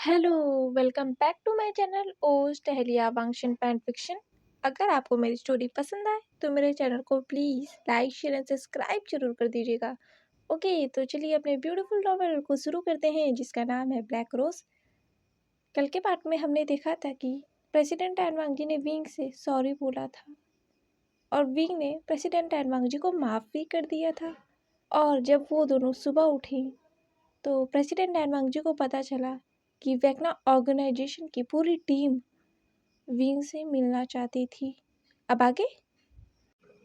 Hello, welcome back to my channel ओज टहलिया Wangxian fan fiction. अगर आपको मेरी स्टोरी पसंद आए तो मेरे चैनल को please like share and subscribe जरूर कर दीजिएगा। ओके, तो चलिए अपने ब्यूटीफुल नॉवेल को शुरू करते हैं जिसका नाम है ब्लैक रोज। कल के पार्ट में हमने देखा था कि प्रेसिडेंट एन वांग जी ने विंग से सॉरी बोला था और विंग ने प्रेसिडेंट एन वांग जी को माफ़ भी कर दिया था। और जब वो दोनों सुबह उठी तो प्रेसिडेंट एन वांग जी को पता चला कि वेगना ऑर्गेनाइजेशन की पूरी टीम विंग से मिलना चाहती थी। अब आगे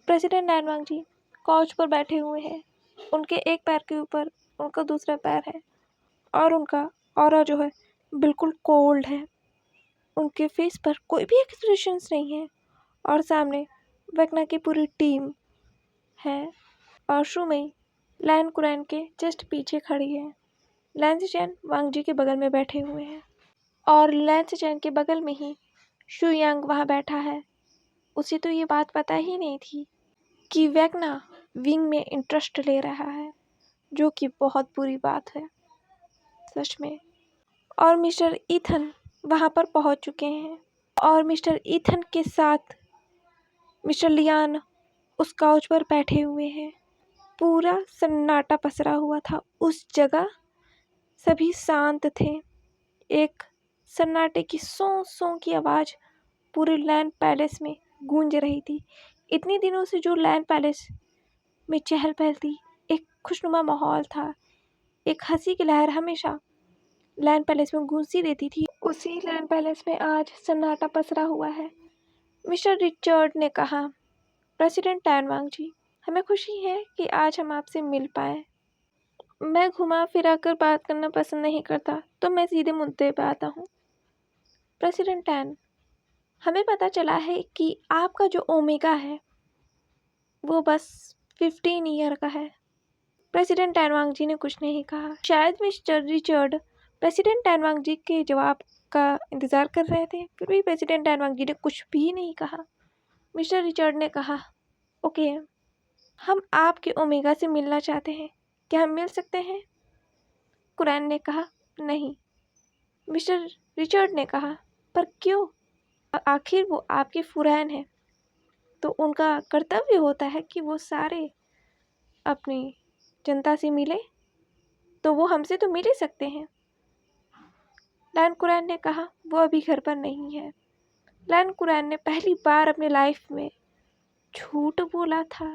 प्रेसिडेंट एन वांग जी काउच पर बैठे हुए हैं। उनके एक पैर के ऊपर उनका दूसरा पैर है और उनका ऑरा जो है बिल्कुल कोल्ड है। उनके फेस पर कोई भी एक्सप्रेशंस नहीं है और सामने वेगना की पूरी टीम है और शुमई लैन कुरैन के जस्ट पीछे खड़ी है। लैन चैन वांग जी के बगल में बैठे हुए हैं और लैन चैन के बगल में ही शु यांग वहाँ बैठा है। उसे तो ये बात पता ही नहीं थी कि वेगना विंग में इंटरेस्ट ले रहा है, जो कि बहुत बुरी बात है सच में। और मिस्टर ईथन वहाँ पर पहुँच चुके हैं और मिस्टर ईथन के साथ मिस्टर लियान उस काउच पर बैठे हुए हैं। पूरा सन्नाटा पसरा हुआ था उस जगह, सभी शांत थे। एक सन्नाटे की सौ सौ की आवाज़ पूरे लैंड पैलेस में गूंज रही थी। इतने दिनों से जो लैंड पैलेस में चहल पहल थी, एक खुशनुमा माहौल था, एक हंसी की लहर हमेशा लैंड पैलेस में गूंजती रहती थी, उसी लैंड पैलेस में आज सन्नाटा पसरा हुआ है। मिस्टर रिचर्ड ने कहा, प्रेसिडेंट टैन वांग जी, हमें खुशी है कि आज हम आपसे मिल पाए। मैं घुमा फिरा कर बात करना पसंद नहीं करता, तो मैं सीधे मुद्दे पे आता हूँ। प्रेसिडेंट टैन, हमें पता चला है कि आपका जो ओमेगा है वो बस 15 ईयर का है। प्रेसिडेंट टैन वांग जी ने कुछ नहीं कहा। शायद मिस्टर रिचर्ड प्रेसिडेंट टैन वांग जी के जवाब का इंतज़ार कर रहे थे, फिर भी प्रेसिडेंट टैन वांग जी ने कुछ भी नहीं कहा। मिस्टर रिचर्ड ने कहा, ओके, हम आपके ओमेगा से मिलना चाहते हैं, क्या हम मिल सकते हैं? कुरैन ने कहा, नहीं। मिस्टर रिचर्ड ने कहा, पर क्यों? आखिर वो आपके फुरैन हैं, तो उनका कर्तव्य होता है कि वो सारे अपनी जनता से मिले, तो वो हमसे तो मिल ही सकते हैं। लैन कुरैन ने कहा, वो अभी घर पर नहीं है। लैन कुरैन ने पहली बार अपने लाइफ में झूठ बोला था।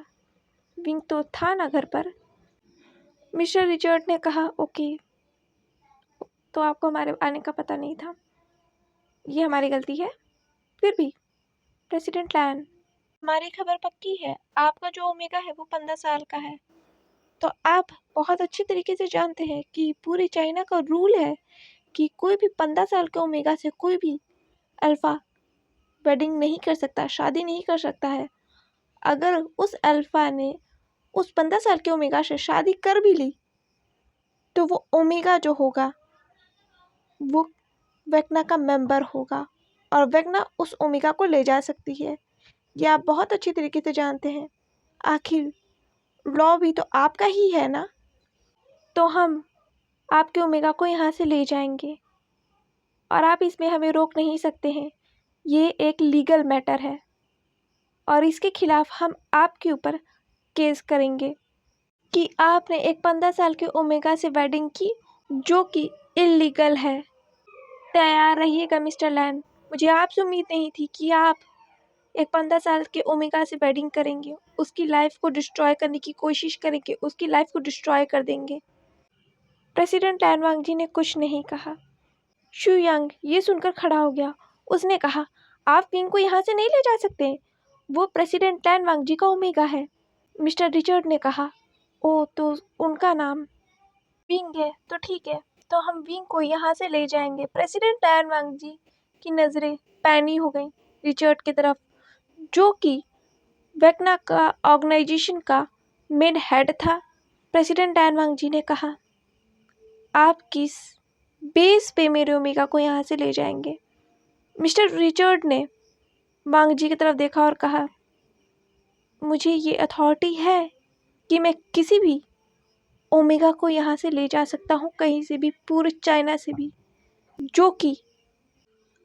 विंग तो था ना घर पर। मिस्टर रिचर्ड ने कहा, ओके, तो आपको हमारे आने का पता नहीं था, ये हमारी गलती है। फिर भी प्रेसिडेंट लैन, हमारी खबर पक्की है, आपका जो ओमेगा है वो 15 साल का है। तो आप बहुत अच्छी तरीके से जानते हैं कि पूरे चाइना का रूल है कि कोई भी 15 साल के ओमेगा से कोई भी अल्फ़ा वेडिंग नहीं कर सकता, शादी नहीं कर सकता है। अगर उस अल्फ़ा ने उस 15 साल के ओमेगा से शादी कर भी ली तो वो ओमेगा जो होगा वो वेगना का मेंबर होगा और वेगना उस ओमेगा को ले जा सकती है। ये आप बहुत अच्छी तरीके से जानते हैं। आखिर लॉ भी तो आपका ही है ना। तो हम आपके ओमेगा को यहाँ से ले जाएंगे और आप इसमें हमें रोक नहीं सकते हैं। ये एक लीगल मैटर है और इसके खिलाफ हम आपके ऊपर केस करेंगे कि आपने एक 15 साल के ओमेगा से वेडिंग की, जो कि इलीगल है। तैयार रहिएगा मिस्टर लैन। मुझे आपसे उम्मीद नहीं थी कि आप एक 15 साल के ओमेगा से वेडिंग करेंगे, उसकी लाइफ को डिस्ट्रॉय करने की कोशिश करेंगे, उसकी लाइफ को डिस्ट्रॉय कर देंगे। प्रेसिडेंट लैन वांग जी ने कुछ नहीं कहा। शु यांग ये सुनकर खड़ा हो गया। उसने कहा, आप विंग को यहाँ से नहीं ले जा सकते, वो प्रेसिडेंट लैन वांग जी का ओमेगा है। मिस्टर रिचर्ड ने कहा, ओ, तो उनका नाम विंग है, तो ठीक है, तो हम विंग को यहाँ से ले जाएंगे। प्रेसिडेंट लैन वांग जी की नज़रें पैनी हो गई रिचर्ड की तरफ, जो कि वेगना का ऑर्गेनाइजेशन का मेन हेड था। प्रेसिडेंट लैन वांग जी ने कहा, आप किस बेस पे मेरे ओमेगा को यहाँ से ले जाएंगे? मिस्टर रिचर्ड ने वांग जी की तरफ देखा और कहा, मुझे ये अथॉरिटी है कि मैं किसी भी ओमेगा को यहाँ से ले जा सकता हूँ, कहीं से भी, पूरे चाइना से भी। जो कि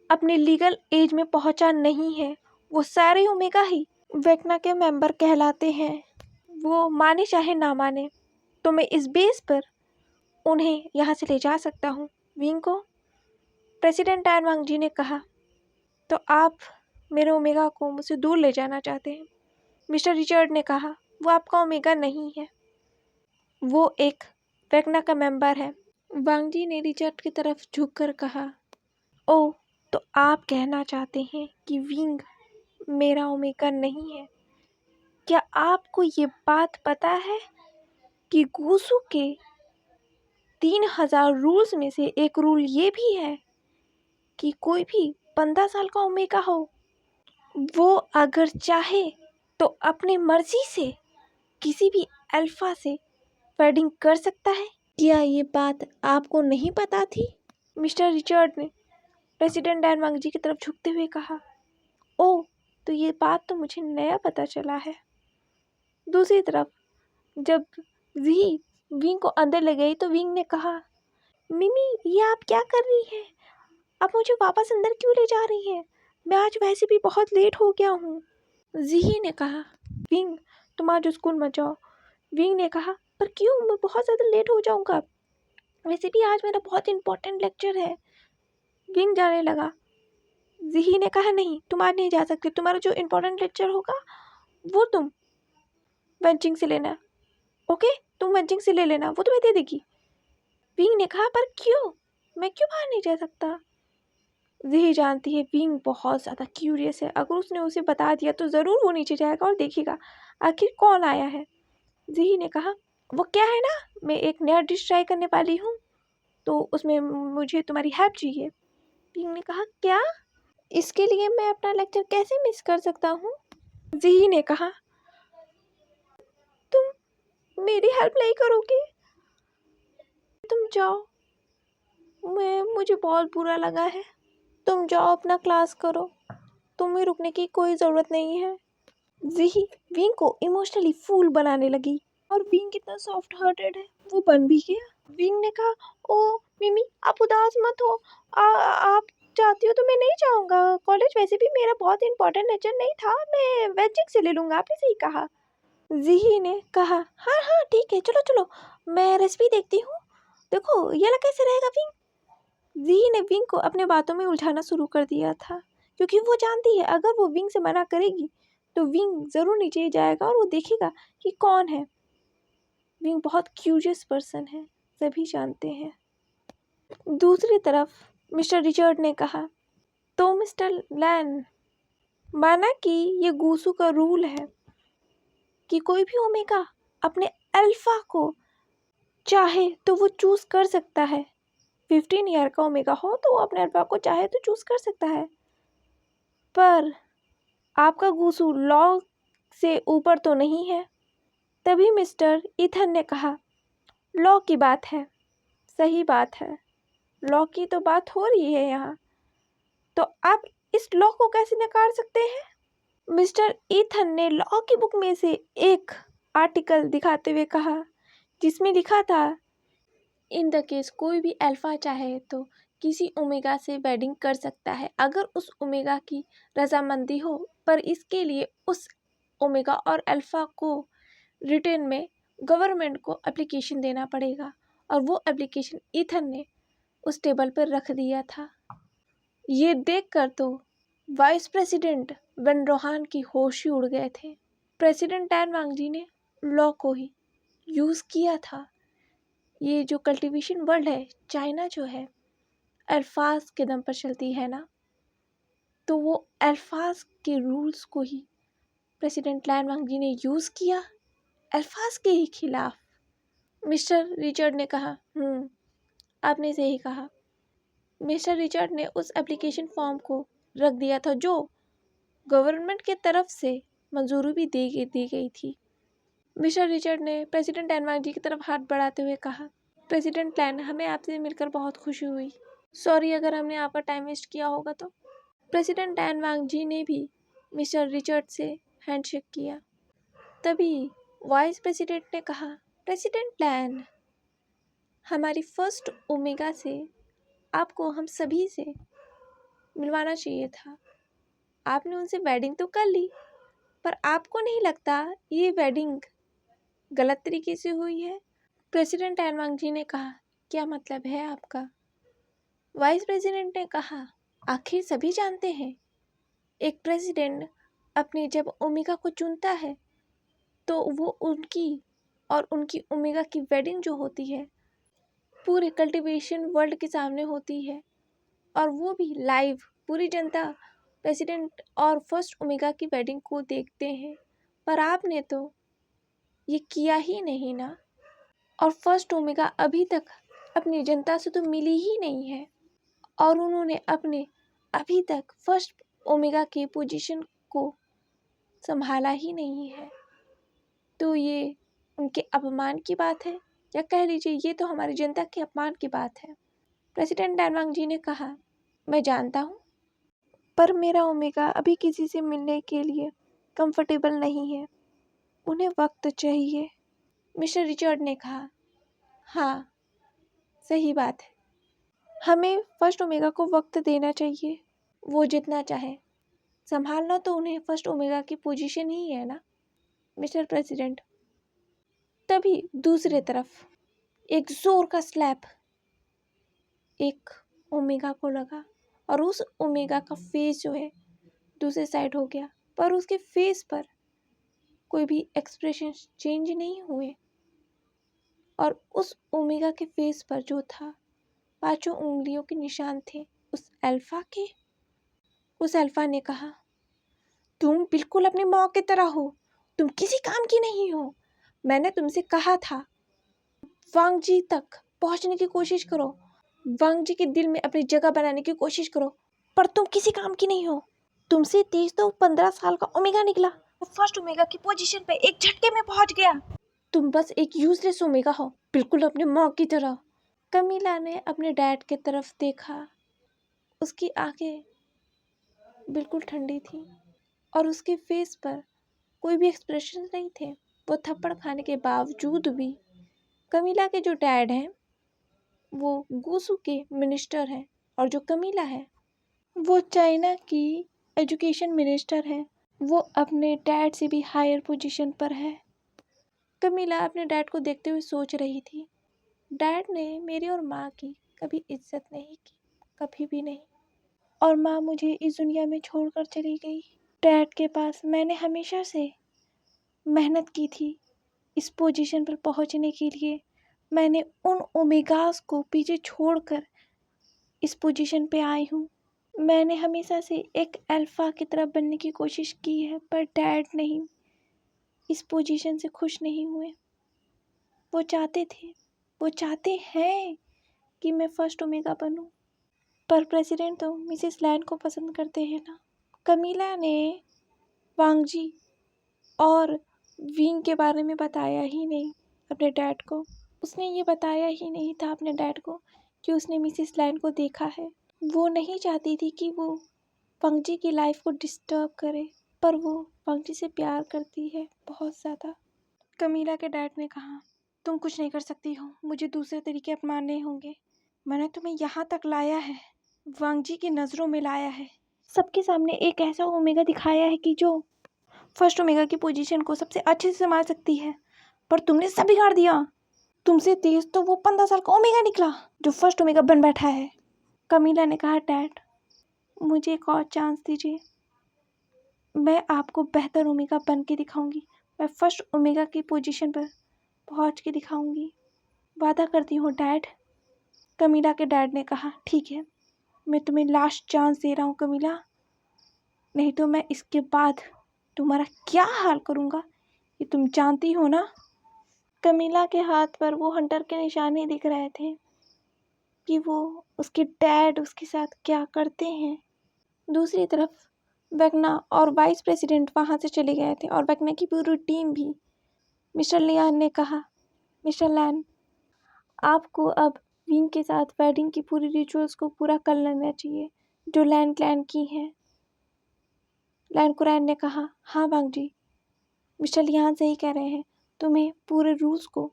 अपने लीगल एज में पहुंचा नहीं है, वो सारे ओमेगा ही वेकना के मेंबर कहलाते हैं। वो माने चाहे ना माने, तो मैं इस बेस पर उन्हें यहाँ से ले जा सकता हूँ। विंग को प्रेसिडेंट टैन वांग जी ने कहा, तो आप मेरे ओमेगा को मुझसे दूर ले जाना चाहते हैं। मिस्टर रिचर्ड ने कहा, वो आपका ओमेगा नहीं है, वो एक वेकना का मेंबर है। वांग जी ने रिचर्ड की तरफ झुककर कहा, ओ, तो आप कहना चाहते हैं कि विंग मेरा ओमेगा नहीं है। क्या आपको ये बात पता है कि गूसू के 3000 रूल्स में से एक रूल ये भी है कि कोई भी 15 साल का ओमेगा हो, वो अगर चाहे तो अपनी मर्जी से किसी भी अल्फा से वेडिंग कर सकता है। क्या ये बात आपको नहीं पता थी? मिस्टर रिचर्ड ने प्रेसिडेंट डैन वांग जी की तरफ झुकते हुए कहा, ओ, तो ये बात तो मुझे नया पता चला है। दूसरी तरफ जब जी विंग को अंदर ले गई तो विंग ने कहा, मिमी, ये आप क्या कर रही हैं? आप मुझे वापस अंदर क्यों ले जा रही हैं? मैं आज वैसे भी बहुत लेट हो गया हूँ। जी ने कहा, विंग, तुम आज स्कूल मत जाओ। विंग ने कहा, पर क्यों? मैं बहुत ज़्यादा लेट हो जाऊँगा। वैसे भी आज मेरा बहुत इंपॉर्टेंट लेक्चर है। विंग जाने लगा। जी ने कहा, नहीं, तुम आज नहीं जा सकते। तुम्हारा जो इंपॉर्टेंट लेक्चर होगा वो तुम वेंचिंग से लेना। ओके, तुम वेंचिंग से ले लेना, वो तुम्हें दे देगी। विंग ने कहा, पर क्यों? मैं क्यों बाहर नहीं जा सकता? जी जानती है विंग बहुत ज़्यादा क्यूरियस है। अगर उसने उसे बता दिया तो ज़रूर वो नीचे जाएगा और देखेगा आखिर कौन आया है। जी ने कहा, वो क्या है ना, मैं एक नया डिश ट्राई करने वाली हूँ, तो उसमें मुझे तुम्हारी हेल्प चाहिए। विंग ने कहा, क्या? इसके लिए मैं अपना लेक्चर कैसे मिस कर सकता हूँ? जी ने कहा, तुम मेरी हेल्प नहीं करोगे? तुम जाओ, मुझे बहुत बुरा लगा है। तुम जाओ, अपना क्लास करो, तुम्हें रुकने की कोई ज़रूरत नहीं है। जी विंग को इमोशनली फूल बनाने लगी और विंग कितना सॉफ्ट हार्टेड है, वो बन भी गया। विंग ने कहा, ओ मिमी, आप उदास मत हो। आप चाहती हो तो मैं नहीं जाऊँगा कॉलेज। वैसे भी मेरा बहुत इंपॉर्टेंट लेक्चर नहीं था, मैं वेजिक से ले लूँगा। आपने सही कहा। जी ने कहा, हाँ हाँ ठीक है, चलो चलो, मैं रेसिपी देखती हूँ। देखो ये वाला कैसे रहेगा। विंग जी ने विंग को अपने बातों में उलझाना शुरू कर दिया था, क्योंकि वो जानती है अगर वो विंग से मना करेगी तो विंग ज़रूर नीचे जाएगा और वो देखेगा कि कौन है। विंग बहुत क्यूरियस पर्सन है, सभी जानते हैं। दूसरी तरफ मिस्टर रिचर्ड ने कहा, तो मिस्टर लैन, माना कि ये गूसू का रूल है कि कोई भी ओमेगा अपने अल्फा को चाहे तो वो चूज़ कर सकता है। 15 ईयर का ओमेगा हो तो वो अपने अल्फा को चाहे तो चूज़ कर सकता है, पर आपका गूसू लॉ से ऊपर तो नहीं है। तभी मिस्टर ईथन ने कहा, लॉ की बात है, सही बात है, लॉ की तो बात हो रही है यहाँ, तो आप इस लॉ को कैसे नकार सकते हैं? मिस्टर ईथन ने लॉ की बुक में से एक आर्टिकल दिखाते हुए कहा, जिसमें लिखा था, इन द केस कोई भी अल्फा चाहे तो किसी ओमेगा से वेडिंग कर सकता है अगर उस ओमेगा की रजामंदी हो, पर इसके लिए उस ओमेगा और अल्फा को रिटर्न में गवर्नमेंट को एप्लीकेशन देना पड़ेगा। और वो एप्लीकेशन ईथन ने उस टेबल पर रख दिया था। ये देखकर तो वाइस प्रेसिडेंट वन रोहान की होश ही उड़ गए थे। प्रेसिडेंट टैन वांग जी ने लॉ को ही यूज़ किया था। ये जो कल्टीवेशन वर्ल्ड है, चाइना जो है अल्फाज के दम पर चलती है ना, तो वो अल्फाज के रूल्स को ही प्रेसिडेंट टैन वांग जी ने यूज़ किया अल्फाज के ही खिलाफ। मिस्टर रिचर्ड ने कहा, आपने सही कहा। मिस्टर रिचर्ड ने उस एप्लीकेशन फॉर्म को रख दिया था जो गवर्नमेंट के तरफ से मंजूरी भी दी गई थी। मिस्टर रिचर्ड ने प्रेसिडेंट टैन जी की तरफ हाथ बढ़ाते हुए कहा, प्रेसिडेंट टैन, हमें आपसे मिलकर बहुत खुशी हुई। सॉरी अगर हमने आपका टाइम वेस्ट किया होगा तो। प्रेसिडेंट टैन वांग जी ने भी मिस्टर रिचर्ड से हैंडशेक किया। तभी वाइस प्रेसिडेंट ने कहा, प्रेसिडेंट टैन, हमारी फर्स्ट ओमेगा से आपको हम सभी से मिलवाना चाहिए था। आपने उनसे वेडिंग तो कर ली, पर आपको नहीं लगता ये वेडिंग गलत तरीके से हुई है? प्रेसिडेंट एन वांग जी ने कहा, क्या मतलब है आपका? वाइस प्रेसिडेंट ने कहा, आखिर सभी जानते हैं एक प्रेसिडेंट अपनी जब ओमेगा को चुनता है तो वो उनकी और उनकी ओमेगा की वेडिंग जो होती है पूरे कल्टीवेशन वर्ल्ड के सामने होती है, और वो भी लाइव। पूरी जनता प्रेसिडेंट और फर्स्ट ओमेगा की वेडिंग को देखते हैं, पर आपने तो ये किया ही नहीं ना। और फर्स्ट ओमेगा अभी तक अपनी जनता से तो मिली ही नहीं है, और उन्होंने अपने अभी तक फर्स्ट ओमेगा की पोजीशन को संभाला ही नहीं है। तो ये उनके अपमान की बात है, या कह लीजिए ये तो हमारी जनता के अपमान की बात है। प्रेसिडेंट डैनवांग जी ने कहा, मैं जानता हूँ, पर मेरा ओमेगा अभी किसी से मिलने के लिए कंफर्टेबल नहीं है, उन्हें वक्त चाहिए। मिस्टर रिचर्ड ने कहा, हाँ सही बात है, हमें फर्स्ट ओमेगा को वक्त देना चाहिए, वो जितना चाहे। संभालना तो उन्हें फर्स्ट ओमेगा की पोजीशन ही है ना मिस्टर प्रेसिडेंट। तभी दूसरी तरफ एक जोर का स्लैप एक ओमेगा को लगा, और उस ओमेगा का फेस जो है दूसरे साइड हो गया, पर उसके फेस पर कोई भी एक्सप्रेशन चेंज नहीं हुए। और उस ओमेगा के फेस पर जो था 5 उंगलियों के निशान थे उस अल्फा के। उस अल्फा ने कहा, तुम बिल्कुल अपनी माँ की तरह हो, तुम किसी काम की नहीं हो। मैंने तुमसे कहा था वांग जी तक पहुंचने की कोशिश करो, वांग जी के दिल में अपनी जगह बनाने की कोशिश करो, पर तुम किसी काम की नहीं हो। तुमसे तेज तो 15 साल का ओमेगा निकला, फर्स्ट ओमेगा की पोजीशन पे एक झटके में पहुंच गया। तुम बस एक यूजलेस ओमेगा हो, बिल्कुल अपने माँ की तरह। कमीला ने अपने डैड की तरफ देखा, उसकी आंखें बिल्कुल ठंडी थी और उसके फेस पर कोई भी एक्सप्रेशन नहीं थे। वो थप्पड़ खाने के बावजूद भी, कमीला के जो डैड हैं वो गुसू के मिनिस्टर हैं, और जो कमीला है वो चाइना की एजुकेशन मिनिस्टर है। वो अपने डैड से भी हायर पोजीशन पर है। कमीला अपने डैड को देखते हुए सोच रही थी, डैड ने मेरी और माँ की कभी इज्जत नहीं की, कभी भी नहीं, और माँ मुझे इस दुनिया में छोड़कर चली गई। डैड के पास मैंने हमेशा से मेहनत की थी इस पोजीशन पर पहुंचने के लिए। मैंने उन ओमेगास को पीछे छोड़कर इस पोजीशन पे आई हूँ। मैंने हमेशा से एक अल्फा की तरह बनने की कोशिश की है, पर डैड नहीं, इस पोजीशन से खुश नहीं हुए। वो चाहते हैं कि मैं फर्स्ट ओमेगा बनूं, पर प्रेसिडेंट तो मिसेस लैन को पसंद करते हैं ना। कमीला ने वांग जी और विंग के बारे में बताया ही नहीं अपने डैड को। उसने ये बताया ही नहीं था अपने डैड को कि उसने मिसेस लैन को देखा है। वो नहीं चाहती थी कि वो वांग जी की लाइफ को डिस्टर्ब करे, पर वो वांग जी से प्यार करती है बहुत ज़्यादा। कमीला के डैड ने कहा, तुम कुछ नहीं कर सकती हो, मुझे दूसरे तरीके अपनाने होंगे। मैंने तुम्हें यहाँ तक लाया है, वांग जी की नज़रों में लाया है, सबके सामने एक ऐसा ओमेगा दिखाया है कि जो फर्स्ट ओमेगा की पोजीशन को सबसे अच्छे से संभाल सकती है, पर तुमने सब बिगाड़ दिया। तुमसे तेज तो वो 15 साल का ओमेगा निकला जो फर्स्ट ओमेगा बन बैठा है। कमीला ने कहा, डैड मुझे एक और चांस दीजिए, मैं आपको बेहतर ओमेगा बन के दिखाऊंगी। मैं फर्स्ट ओमेगा की पोजीशन पर पहुंच के दिखाऊंगी, वादा करती हूँ डैड। कमीला के डैड ने कहा, ठीक है, मैं तुम्हें लास्ट चांस दे रहा हूँ कमीला, नहीं तो मैं इसके बाद तुम्हारा क्या हाल करूँगा ये तुम जानती हो ना। कमीला के हाथ पर वो हंटर के निशान ही दिख रहे थे कि वो उसके डैड उसके साथ क्या करते हैं। दूसरी तरफ वेगना और वाइस प्रेसिडेंट वहाँ से चले गए थे, और वेगना की पूरी टीम भी। मिस्टर लियान ने कहा, मिस्टर लैन, आपको अब विंग के साथ वेडिंग की पूरी रिचुअल्स को पूरा कर लेना चाहिए जो लैन क्लैन की हैं। लैन कुरैन ने कहा, हाँ वांग जी, मिस्टर लियान सही कह रहे हैं, तुम्हें पूरे रूल्स को,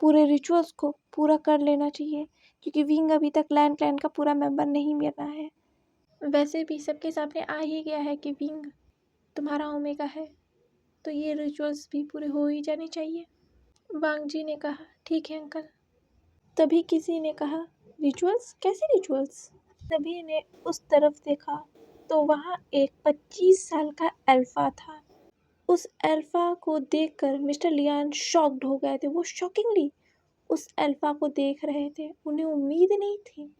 पूरे रिचुअल्स को पूरा कर लेना चाहिए, क्योंकि विंग अभी तक लैंड क्लैन का पूरा मेंबर नहीं बना है। वैसे भी सबके सामने आ ही गया है कि विंग तुम्हारा ओमेगा है, तो ये रिचुअल्स भी पूरे हो ही जाने चाहिए। वांग जी ने कहा, ठीक है अंकल। तभी किसी ने कहा, रिचुअल्स? कैसे रिचुअल्स? सभी ने उस तरफ देखा तो वहाँ एक 25 साल का अल्फा था। उस अल्फा को देखकर मिस्टर लियान शॉक्ड हो गए थे। वो शॉकिंगली उस अल्फा को देख रहे थे। उन्हें उम्मीद नहीं थी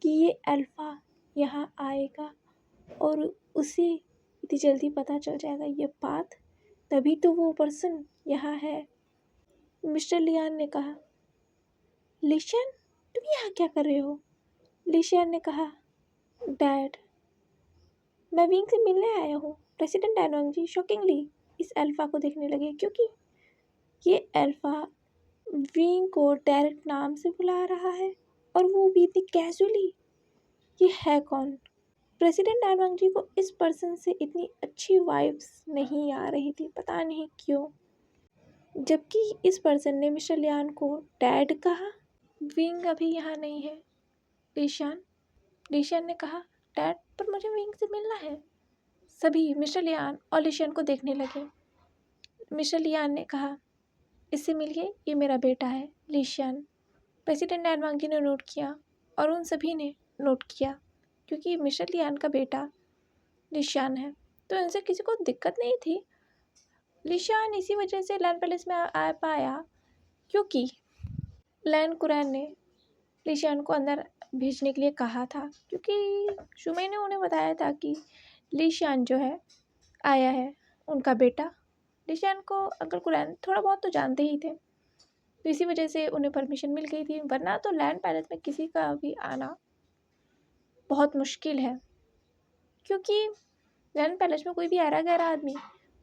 कि ये अल्फा यहाँ आएगा और उसे इतनी जल्दी पता चल जाएगा ये बात। तभी तो वो पर्सन यहाँ है। मिस्टर लियान ने कहा, लिशियन, तुम यहाँ क्या कर रहे हो? लिशियन ने कहा, डैड, मैं विंग से मिलने आया हूँ। प्रेसिडेंट डायनोंग जी शॉकिंगली इस अल्फा को देखने लगे, क्योंकि ये अल्फा विंग को डायरेक्ट नाम से बुला रहा है और वो भी इतनी कैजुअली। ये है कौन? प्रेसिडेंट डायनोंग जी को इस पर्सन से इतनी अच्छी वाइब्स नहीं आ रही थी, पता नहीं क्यों। जबकि इस पर्सन ने मिस्टर लियान को डैड कहा। विंग अभी यहाँ नहीं है। लिशियन ने कहा, डैड, पर मुझे विंग से मिलना है। सभी मिस्टर लियान और लिशियन को देखने लगे। मिस्टर लियान ने कहा, इससे मिलिए, ये मेरा बेटा है लिशियन। प्रेसिडेंट डायनोंग जी ने नोट किया और उन सभी ने नोट किया, क्योंकि मिस्टर लियान का बेटा लिशियन है, तो इनसे किसी को दिक्कत नहीं थी। लिशियन इसी वजह से लैंड पैलेस में आ पाया क्योंकि लैंड कुरैन ने लिशियन को अंदर भेजने के लिए कहा था, क्योंकि शुमे ने उन्हें बताया था कि लिशियन जो है आया है, उनका बेटा। लिशियन को अंकल कुरैन थोड़ा बहुत तो जानते ही थे, तो इसी वजह से उन्हें परमिशन मिल गई थी, वरना तो लैंड पैलेस में किसी का भी आना बहुत मुश्किल है, क्योंकि लैंड पैलेस में कोई भी ऐरा गैरा आदमी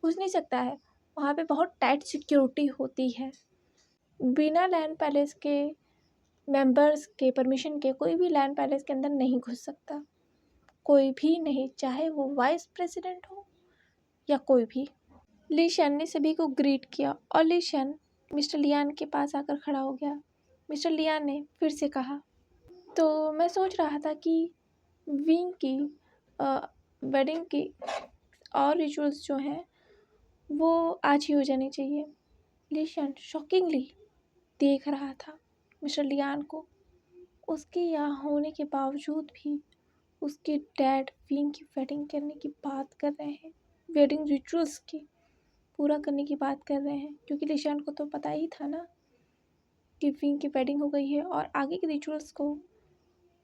घुस नहीं सकता है। वहाँ पे बहुत टाइट सिक्योरिटी होती है। बिना लैंड पैलेस के मेंबर्स के परमिशन के कोई भी लैंड पैलेस के अंदर नहीं घुस सकता, कोई भी नहीं, चाहे वो वाइस प्रेसिडेंट हो या कोई भी। लिशियन ने सभी को ग्रीट किया और लिशियन मिस्टर लियान के पास आकर खड़ा हो गया। मिस्टर लियान ने फिर से कहा, तो मैं सोच रहा था कि विंग की वेडिंग की और रिचुअल्स जो हैं वो आज ही हो जाने चाहिए। लिशियन शॉकिंगली देख रहा था मिस्टर लियान को। उसके यहाँ होने के बावजूद भी उसके डैड विंग की वेडिंग करने की बात कर रहे हैं, वेडिंग रिचुअल्स की पूरा करने की बात कर रहे हैं, क्योंकि लिशियन को तो पता ही था ना कि विंग की वेडिंग हो गई है और आगे के रिचुअल्स को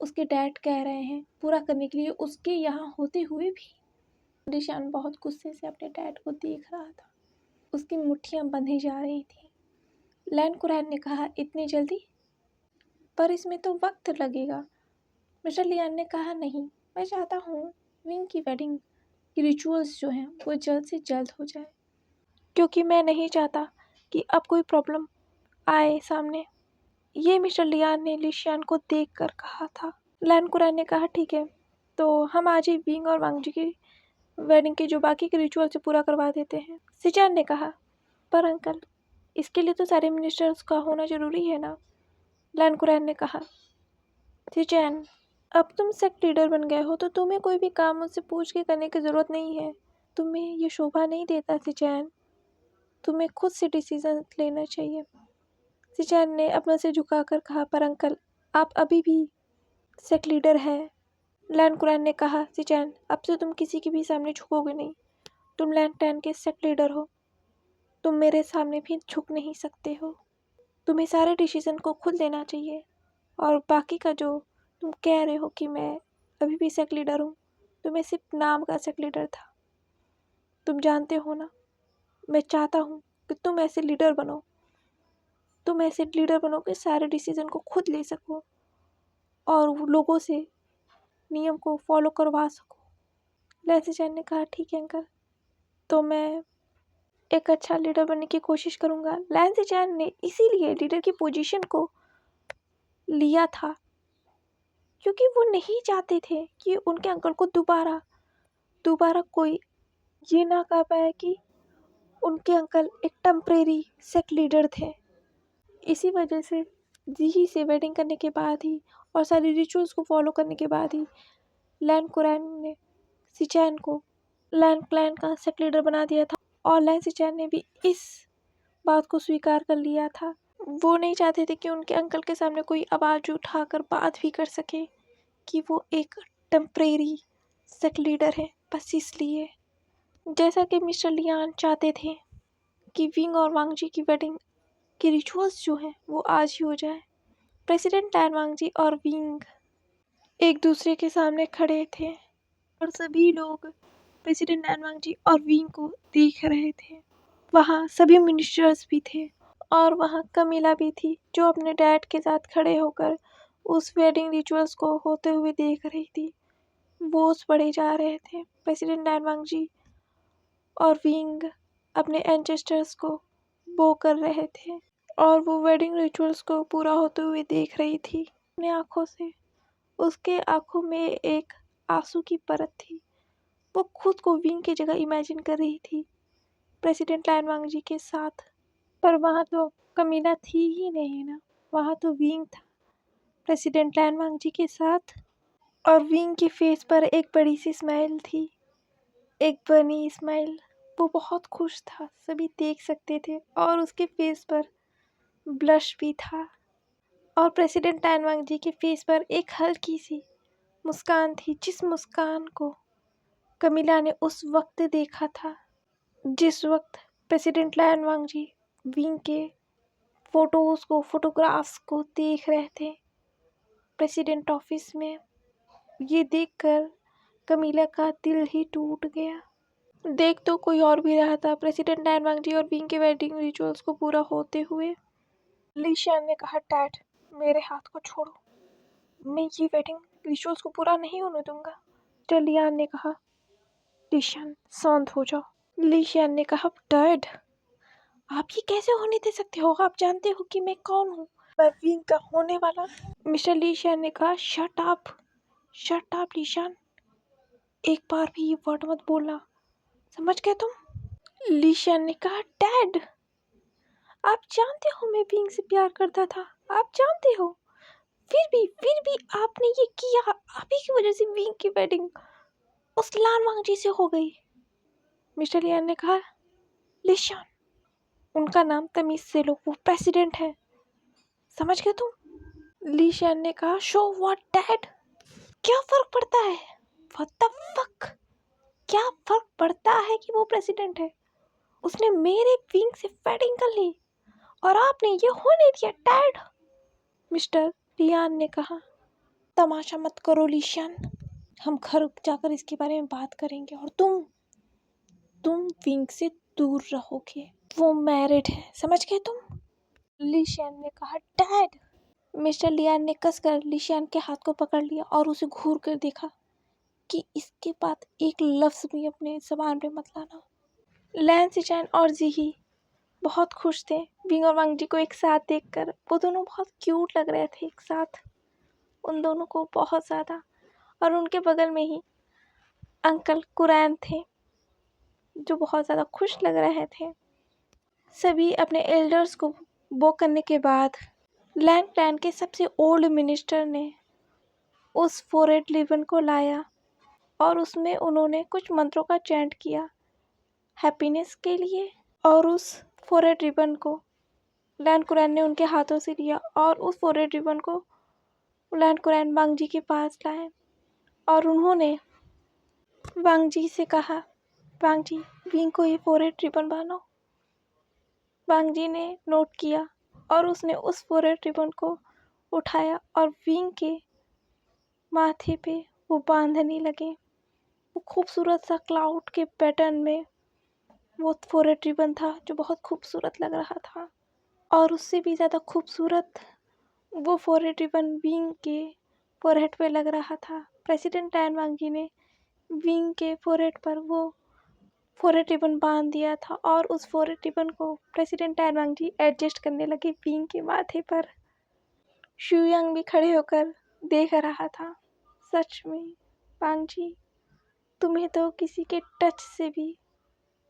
उसके डैड कह रहे हैं पूरा करने के लिए उसके यहाँ होते हुए भी। लिशियन बहुत गुस्से से अपने डैड को देख रहा था, उसकी मुट्ठियाँ बंधी जा रही थी। लैंड कुरैन ने कहा, इतनी जल्दी? पर इसमें तो वक्त लगेगा। मिस्टर लियान ने कहा, नहीं, मैं चाहता हूँ विंग की वेडिंग की रिचुअल्स जो हैं वो जल्द से जल्द हो जाए, क्योंकि मैं नहीं चाहता कि अब कोई प्रॉब्लम आए सामने। ये मिस्टर लियान ने लिशियन को देख कर कहा था। लैंड कुरैन ने कहा, ठीक है, तो हम आज ही विंग और वांग जी की वेडिंग के जो बाकी के रिचुअल से पूरा करवा देते हैं। सिचैन ने कहा, पर अंकल, इसके लिए तो सारे मिनिस्टर्स का होना ज़रूरी है ना। लैंड कुरैन ने कहा, सिचैन, अब तुम सेक्ट लीडर बन गए हो तो तुम्हें कोई भी काम मुझसे पूछ के करने की ज़रूरत नहीं है। तुम्हें ये शोभा नहीं देता सिचैन, तुम्हें खुद से डिसीजन लेना चाहिए। सिचैन ने अपना सिर झुकाकर कहा, पर अंकल, आप अभी भी सेक्ट लीडर हैं। लैंड कुरैन ने कहा, सिचैन, अब से तुम किसी के भी सामने झुकोगे नहीं। तुम लैंड टैन के सेक्ट लीडर हो, तुम मेरे सामने भी झुक नहीं सकते हो। तुम्हें सारे डिसीजन को खुद लेना चाहिए। और बाकी का जो तुम कह रहे हो कि मैं अभी भी सेक्ट लीडर हूँ, तो मैं सिर्फ नाम का सेक्ट लीडर था। तुम जानते हो ना, मैं चाहता हूँ कि तुम ऐसे लीडर बनो, तुम ऐसे लीडर बनो कि सारे डिसीजन को खुद ले सको और वो लोगों से नियम को फॉलो करवा सको। लैंसिचैन ने कहा, ठीक है अंकल, तो मैं एक अच्छा लीडर बनने की कोशिश करूँगा। लैंसिचैन ने इसीलिए लीडर की पोजीशन को लिया था, क्योंकि वो नहीं चाहते थे कि उनके अंकल को दोबारा कोई ये ना कह पाए कि उनके अंकल एक टेम्परेरी सेक्ट लीडर थे। इसी वजह से जी से वेडिंग करने के बाद ही और सारी रिचुअल्स को फॉलो करने के बाद ही लैन कुरैन ने सिचैन को लैन क्लैन का सेक्ट लीडर बना दिया था और लैन सिचैन ने भी इस बात को स्वीकार कर लिया था। वो नहीं चाहते थे कि उनके अंकल के सामने कोई आवाज़ उठाकर बात भी कर सके कि वो एक टेम्परेरी सेक्ट लीडर है, बस इसलिए। जैसा कि मिस्टर लियान चाहते थे कि विंग और वांगजी की वेडिंग के रिचुअल्स जो हैं वो आज ही हो जाए। प्रेसिडेंट लैन वांगजी और विंग एक दूसरे के सामने खड़े थे और सभी लोग प्रेसिडेंट लैन वांगजी और विंग को देख रहे थे। वहाँ सभी मिनिस्टर्स भी थे और वहाँ कमीला भी थी जो अपने डैड के साथ खड़े होकर उस वेडिंग रिचुअल्स को होते हुए देख रही थी। वोट्स बढ़े जा रहे थे। प्रेसिडेंट लैन वांगजी और विंग अपने एंसेस्टर्स को बो कर रहे थे और वो वेडिंग रिचुअल्स को पूरा होते हुए देख रही थी अपने आँखों से। उसके आँखों में एक आंसू की परत थी। वो खुद को विंग की जगह इमेजिन कर रही थी प्रेसिडेंट लैन वांगजी के साथ, पर वहाँ तो कमीला थी ही नहीं ना, वहाँ तो विंग था प्रेसिडेंट लैन वांगजी के साथ। और विंग के फेस पर एक बड़ी सी स्माइल थी, एक बनी स्माइल। वो बहुत खुश था, सभी देख सकते थे और उसके फेस पर ब्लश भी था। और प्रेसिडेंट लैन वांगजी के फेस पर एक हल्की सी मुस्कान थी, जिस मुस्कान को कमीला ने उस वक्त देखा था जिस वक्त प्रेसिडेंट लैन वांगजी विंग के फोटोग्राफ्स को देख रहे थे प्रेसिडेंट ऑफिस में। ये देखकर कमीला का दिल ही टूट गया। देख तो कोई और भी रहा था प्रेसिडेंट लैन वांगजी और विंग के वेडिंग रिचुअल्स को पूरा होते हुए। ली शियान ने कहा, डैड मेरे हाथ को छोड़ो, मैं ये वेडिंग रिचुअल्स को पूरा नहीं होने दूंगा। तो लियान ने कहा, ली शियान शांत हो जाओ। ली शियान ने कहा, डैड आप ये कैसे होने दे सकते हो, आप जानते हो कि मैं कौन हूँ, मैं विंग का होने वाला। मिस्टर ली शियान ने कहा, शट अप ली शियान, एक बार भी ये वर्ड मत बोलना, समझ गए तुम। ली शियान ने कहा, डैड आप जानते हो मैं विंग से प्यार करता था, आप जानते हो, फिर भी आपने ये किया, आप ही की वजह से विंग की वेडिंग उस लान वांगजी से हो गई। मिस्टर लियान ने कहा, ली शियान उनका नाम तमीज से लो, वो प्रेसिडेंट है, समझ गए तुम। ली शियान ने कहा, शो व्हाट डैड, क्या फर्क पड़ता है, व्हाट द फक, क्या फर्क पड़ता है कि वो प्रेसिडेंट है, उसने मेरे विंग से वेडिंग कर ली और आपने ये होने दिया डैड। मिस्टर लियान ने कहा, तमाशा मत करो ली शियान, हम घर जाकर इसके बारे में बात करेंगे और तुम विंग से दूर रहोगे, वो मैरिड है, समझ गए तुम। ली शियान ने कहा, डैड। मिस्टर लियान ने कसकर ली शियान के हाथ को पकड़ लिया और उसे घूर कर देखा कि इसके बाद एक लफ्ज़ भी अपने ज़बान पे मत लाना। लैन सिचैन और जीही बहुत खुश थे विंग और वांगजी को एक साथ देखकर। वो दोनों बहुत क्यूट लग रहे थे एक साथ, उन दोनों को बहुत ज़्यादा। और उनके बगल में ही अंकल कुरैन थे जो बहुत ज़्यादा खुश लग रहे थे। सभी अपने एल्डर्स को बो करने के बाद लैन क्लैन के सबसे ओल्ड मिनिस्टर ने उस फोरहेड रिबन को लाया और उसमें उन्होंने कुछ मंत्रों का चैंट किया हैप्पीनेस के लिए। और उस फोरहेड रिबन को लैन कुरैन ने उनके हाथों से लिया और उस फोरहेड रिबन को लैन कुरैन वांगजी के पास लाए और उन्होंने वांगजी से कहा, वांगजी विंग को ये फोरहेड रिबन बांधो। वांगजी ने नोट किया और उसने उस फोरहेड रिबन को उठाया और विंग के माथे पे वो बांधने लगे। वो खूबसूरत सा क्लाउड के पैटर्न में वो फोरहेड रिबन था जो बहुत खूबसूरत लग रहा था। और उससे भी ज़्यादा खूबसूरत वो फोरहेड रिबन विंग के फोरहेड पे लग रहा था। प्रेसिडेंट लैन वांगजी ने विंग के फोरहेड पर वो फोरहेड रिबन बांध दिया था और उस फोरहेड रिबन को प्रेसिडेंट लैन वांगजी एडजस्ट करने लगे विंग के माथे पर। शुयांग भी खड़े होकर देख रहा था। सच में वांगजी, तुम्हें तो किसी के टच से भी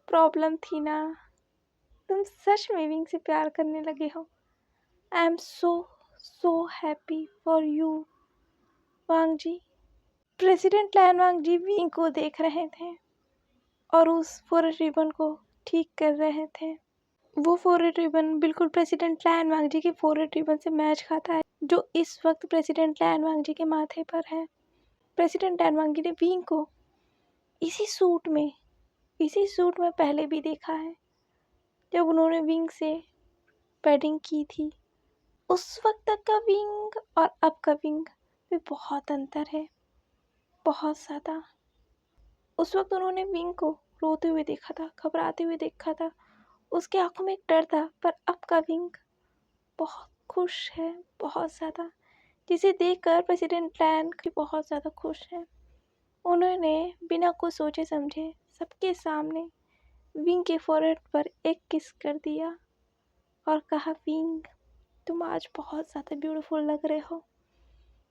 प्रॉब्लम थी ना, तुम सच में विंग से प्यार करने लगे हो। I am so happy for you Wangji. President Lan Wangji विंग को देख रहे थे और उस फॉरेस्ट रिबन को ठीक कर रहे थे। वो फॉरेस्ट रिबन बिल्कुल प्रेसिडेंट लैन वांग जी के फॉरेस्ट रिबन से मैच खाता है, जो इस वक्त प्रेसिडेंट लैन वांग जी के माथे पर है। प्रेसिडेंट लैन वांग जी ने विंग को इसी सूट में पहले भी देखा है, जब उन्होंने विंग से पैडिंग की थी। उस वक्त तक का विंग और अब का विंग में बहुत अंतर है, बहुत ज़्यादा। उस वक्त उन्होंने विंग को रोते हुए देखा था, घबराते हुए देखा था, उसके आंखों में एक डर था। पर अब का विंग बहुत खुश है, बहुत ज़्यादा, जिसे देखकर प्रेसिडेंट लैन भी बहुत ज़्यादा खुश है। उन्होंने बिना कुछ सोचे समझे सबके सामने विंग के फोrehead पर एक किस कर दिया और कहा, विंग तुम आज बहुत ज़्यादा ब्यूटीफुल लग रहे हो।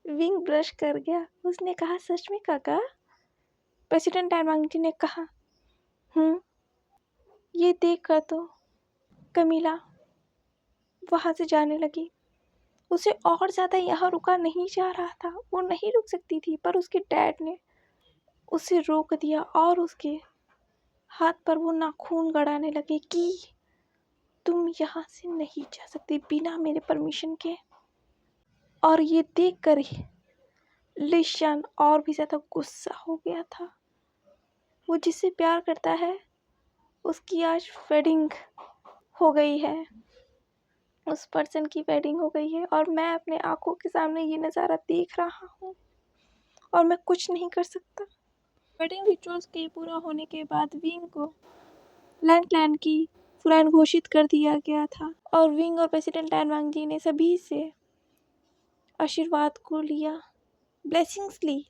विंग ब्लश कर गया। उसने कहा, सच में काका? प्रेसिडेंट लैन वांग जी ने कहा, ये देखकर तो कमीला वहाँ से जाने लगी। उसे और ज़्यादा यहाँ रुका नहीं जा रहा था, वो नहीं रुक सकती थी, पर उसके डैड ने उसे रोक दिया और उसके हाथ पर वो नाखून गड़ाने लगे कि तुम यहाँ से नहीं जा सकती बिना मेरे परमिशन के। और ये देखकर लिशन और भी ज़्यादा गुस्सा हो गया था। वो जिससे प्यार करता है उसकी आज वेडिंग हो गई है, उस पर्सन की वेडिंग हो गई है, और मैं अपने आंखों के सामने ये नज़ारा देख रहा हूँ और मैं कुछ नहीं कर सकता। वेडिंग रिचुअल्स के पूरा होने के बाद विंग को लैन क्लैन की फ्रेंड घोषित कर दिया गया था और विंग और प्रेसिडेंट लैन वांग जी ने सभी से आशीर्वाद को लिया, ब्लेसिंग्स ली।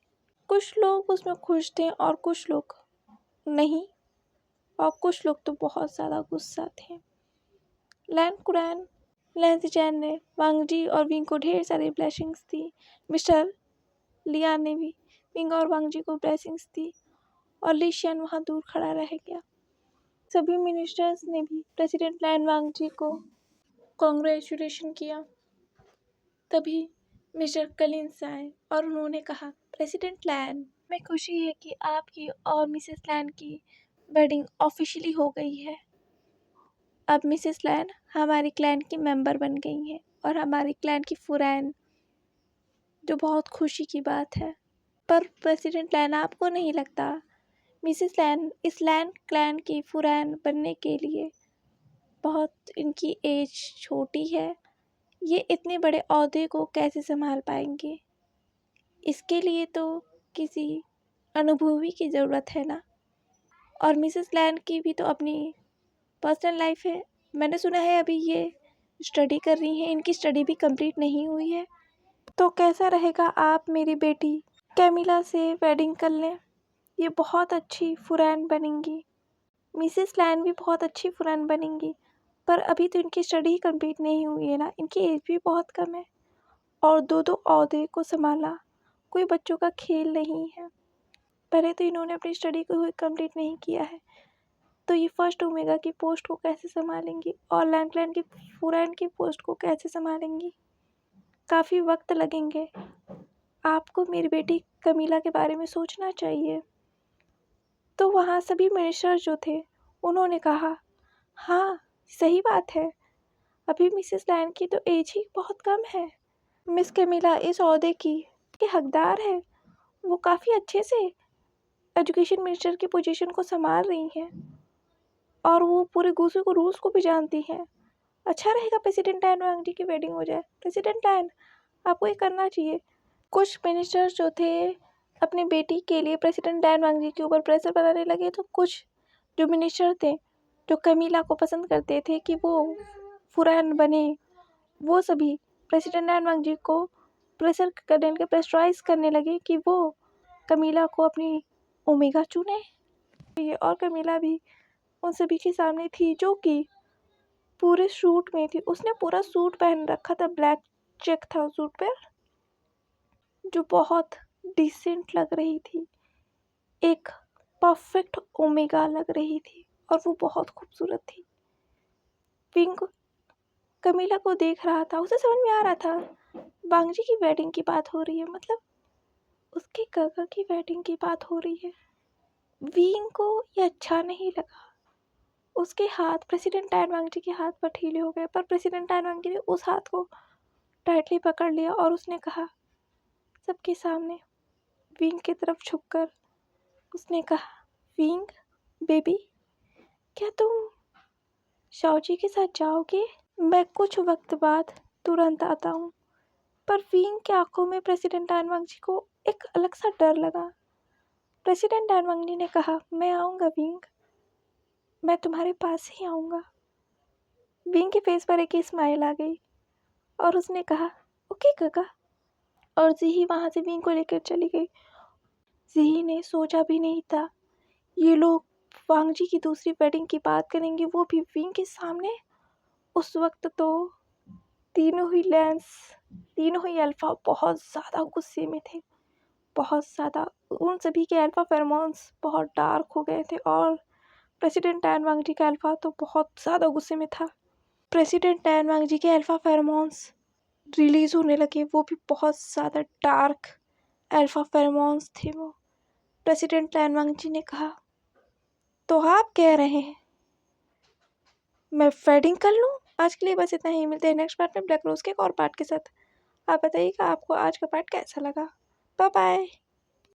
कुछ लोग उसमें खुश थे और कुछ लोग नहीं, और कुछ लोग तो बहुत ज़्यादा गुस्सा थे। लैन कुरैन लैन सिचैन ने वांग जी और विंग को ढेर सारी ब्लेसिंग्स दी। मिस्टर लियान ने भी विंग और वांग जी को ब्लेसिंग्स दी और ली शियन वहाँ दूर खड़ा रह गया। सभी मिनिस्टर्स ने भी प्रेसिडेंट लैन वांग जी को कॉन्ग्रेचुलेशन किया। तभी मिस्टर कलिंस आए और उन्होंने कहा, प्रेसिडेंट लैन, हमें खुशी है कि आपकी और मिसेस लैन की वेडिंग ऑफिशियली हो गई है। अब मिसेस लैन हमारी क्लैन की मेंबर बन गई हैं और हमारी क्लैन की फ्रेंड, जो बहुत खुशी की बात है। पर प्रेसिडेंट लैन, आपको नहीं लगता मिसेस लैन इस लैन क्लैन की फ्रेंड बनने के लिए बहुत इनकी एज छोटी है? ये इतने बड़े ओहदे को कैसे संभाल पाएंगे? इसके लिए तो किसी अनुभवी की ज़रूरत है ना। और मिसेस लैन की भी तो अपनी पर्सनल लाइफ है। मैंने सुना है अभी ये स्टडी कर रही हैं, इनकी स्टडी भी कंप्लीट नहीं हुई है। तो कैसा रहेगा आप मेरी बेटी कैमिला से वेडिंग कर लें? ये बहुत अच्छी फ्रेंड बनेंगी, मिसेस लैन भी बहुत अच्छी फ्रेंड बनेंगी। पर अभी तो इनकी स्टडी कंप्लीट नहीं हुई है ना, इनकी एज भी बहुत कम है और दो दो ओहदे को संभालना कोई बच्चों का खेल नहीं है। पहले तो इन्होंने अपनी स्टडी को कंप्लीट नहीं किया है, तो ये फर्स्ट ओमेगा की पोस्ट को कैसे संभालेंगी और लैंड की फ्रेंड की पोस्ट को कैसे संभालेंगी? काफ़ी वक्त लगेंगे। आपको मेरी बेटी कमीला के बारे में सोचना चाहिए। तो वहाँ सभी मिनिस्टर जो थे उन्होंने कहा, हाँ सही बात है, अभी मिसेस लैन की तो एज ही बहुत कम है। मिस कैमिला इस ओहदे की के हकदार है। वो काफ़ी अच्छे से एजुकेशन मिनिस्टर की पोजीशन को संभाल रही हैं और वो पूरे गुस्से को रूल्स को भी जानती हैं। अच्छा रहेगा प्रेसिडेंट लैन वांग जी की वेडिंग हो जाए। प्रेसिडेंट लैन, आपको ये करना चाहिए। कुछ मिनिस्टर्स जो थे अपनी बेटी के लिए प्रेसिडेंट लैन वांग जी के ऊपर प्रेशर बनाने लगे, तो कुछ जो मिनिस्टर थे जो कमीला को पसंद करते थे कि वो फुरैन बने, वो सभी प्रेसिडेंट लैन वांग जी को प्रेशर करने लगे, प्रेशराइज करने लगे कि वो कमीला को अपनी ओमेगा चुने। और कमीला भी उन सभी के सामने थी जो कि पूरे सूट में थी। उसने पूरा सूट पहन रखा था, ब्लैक चेक था उस सूट पर, जो बहुत डिसेंट लग रही थी, एक परफेक्ट ओमेगा लग रही थी और वो बहुत खूबसूरत थी। पिंक कमीला को देख रहा था, उसे समझ में आ रहा था वांग जी की वेडिंग की बात हो रही है, मतलब उसके काका की वेडिंग की बात हो रही है। विंग को ये अच्छा नहीं लगा। उसके हाथ प्रेसिडेंट टैन वांग के हाथ पर ढीले हो गए, पर प्रेसिडेंट टैन वांग ने उस हाथ को टाइटली पकड़ लिया और उसने कहा सबके सामने विंग की तरफ झुककर उसने कहा, विंग बेबी, क्या तुम शाओजी के साथ जाओगे? मैं कुछ वक्त बाद तुरंत आता हूँ। पर विंग की आंखों में प्रेसिडेंट टैन वांग को एक अलग सा डर लगा। प्रेसिडेंट टैन वांग ने कहा, मैं आऊँगा विंग, मैं तुम्हारे पास ही आऊँगा। विंग के फेस पर एक स्माइल आ गई और उसने कहा, ओके काका। और जीही वहाँ से विंग को लेकर चली गई। जीही ने सोचा भी नहीं था ये लोग वांग जी की दूसरी वेडिंग की बात करेंगे, वो भी विंग के सामने। उस वक्त तो तीनों ही अल्फा बहुत ज़्यादा गुस्से में थे, बहुत ज़्यादा। उन सभी के अल्फा फेरोमोन्स बहुत डार्क हो गए थे और प्रेसिडेंट टैन वांग जी का अल्फा तो बहुत ज़्यादा गुस्से में था। प्रेसिडेंट टैन वांग जी के अल्फा फेरोमोन्स रिलीज़ होने लगे, वो भी बहुत ज़्यादा डार्क अल्फा फेरोमोन्स थे वो। प्रेसिडेंट टैन वांग जी ने कहा, तो आप कह रहे हैं मैं वेडिंग कर लूँ? आज के लिए बस इतना ही। मिलते हैं नेक्स्ट पार्ट में ब्लैक रोज के एक और पार्ट के साथ। आप बताइएगा आपको आज का पार्ट कैसा लगा। Bye bye.